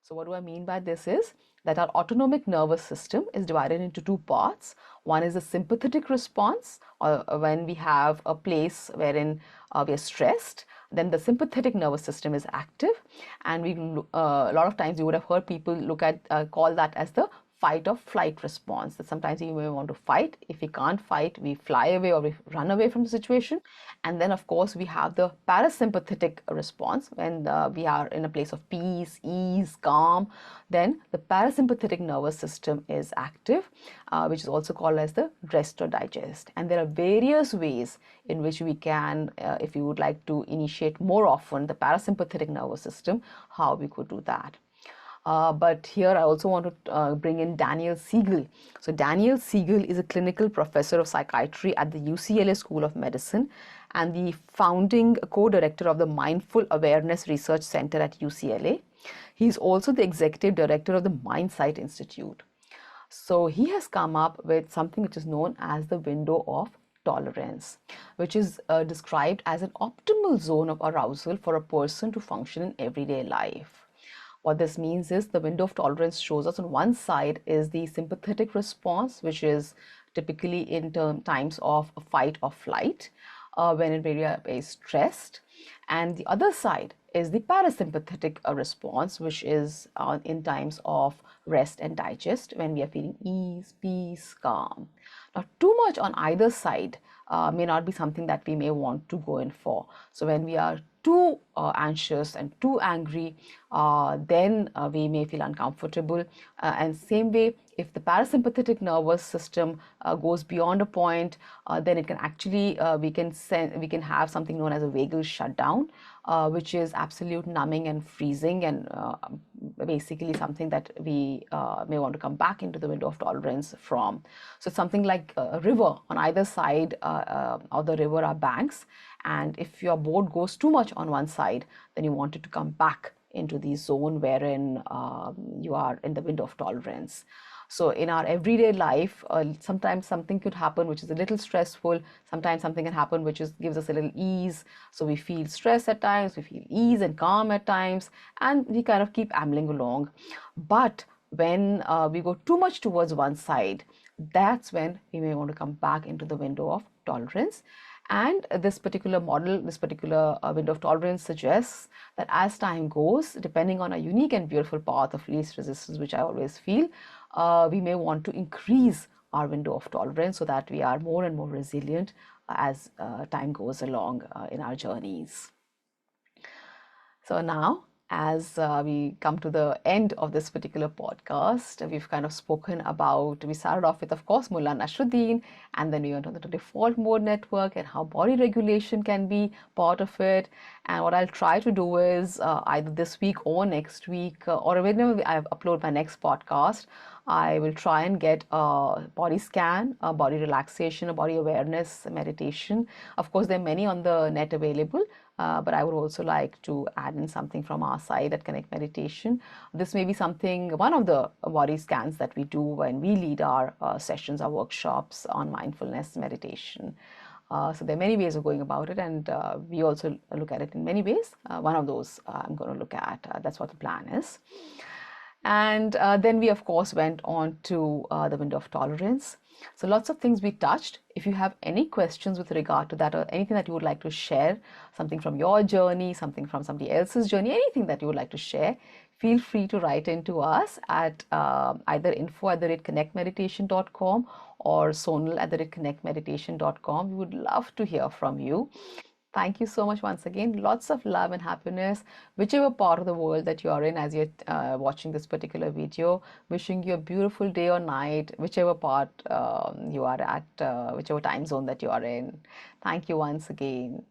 So what do I mean by this is that our autonomic nervous system is divided into two parts. One is the sympathetic response, or when we have a place wherein we are stressed, then the sympathetic nervous system is active, and a lot of times you would have heard people call that as the fight or flight response. That sometimes we may want to fight. If we can't fight, we fly away or we run away from the situation. And then of course we have the parasympathetic response when we are in a place of peace, ease, calm. Then the parasympathetic nervous system is active, which is also called as the rest or digest. And there are various ways in which we can, if you would like to initiate more often the parasympathetic nervous system, how we could do that. But here I also want to bring in Daniel Siegel. So Daniel Siegel is a clinical professor of psychiatry at the UCLA School of Medicine and the founding co-director of the Mindful Awareness Research Center at UCLA. He's also the executive director of the MindSight Institute. So he has come up with something which is known as the window of tolerance, which is described as an optimal zone of arousal for a person to function in everyday life. What this means is the window of tolerance shows us on one side is the sympathetic response, which is typically in times of fight or flight, when we are very stressed. And the other side is the parasympathetic response, which is in times of rest and digest, when we are feeling ease, peace, calm. Now, too much on either side may not be something that we may want to go in for. So when we are too anxious and too angry, then we may feel uncomfortable. And same way, if the parasympathetic nervous system goes beyond a point, then it can actually we can have something known as a vagal shutdown, which is absolute numbing and freezing, and basically something that we may want to come back into the window of tolerance from. So it's something like a river. On either side of the river are banks, and if your boat goes too much on one side, then you want it to come back into the zone wherein you are in the window of tolerance. So in our everyday life, sometimes something could happen which is a little stressful. Sometimes something can happen which gives us a little ease. So we feel stress at times, we feel ease and calm at times, and we kind of keep ambling along. But when we go too much towards one side, that's when we may want to come back into the window of tolerance. And this particular model, this particular window of tolerance suggests that as time goes, depending on a unique and beautiful path of least resistance, which I always feel, we may want to increase our window of tolerance so that we are more and more resilient as time goes along in our journeys. So now, as we come to the end of this particular podcast, we've kind of spoken about, we started off with, of course, Mullah Nasruddin, and then we went on to the default mode network and how body regulation can be part of it. And what I'll try to do is either this week or next week, or whenever I upload my next podcast, I will try and get a body scan, a body relaxation, a body awareness meditation. Of course, there are many on the net available, but I would also like to add in something from our side at Connect Meditation. This may be something, one of the body scans that we do when we lead our sessions, our workshops on mindfulness meditation. So there are many ways of going about it, and we also look at it in many ways. One of those I'm going to look at, that's what the plan is. And then we, of course, went on to the window of tolerance. So lots of things we touched. If you have any questions with regard to that, or anything that you would like to share, something from your journey, something from somebody else's journey, anything that you would like to share, feel free to write into us at either info@connectmeditation.com or sonal@connectmeditation.com. We would love to hear from you. Thank you so much once again. Lots of love and happiness, whichever part of the world that you are in as you're watching this particular video. Wishing you a beautiful day or night, whichever part you are at, whichever time zone that you are in. Thank you once again.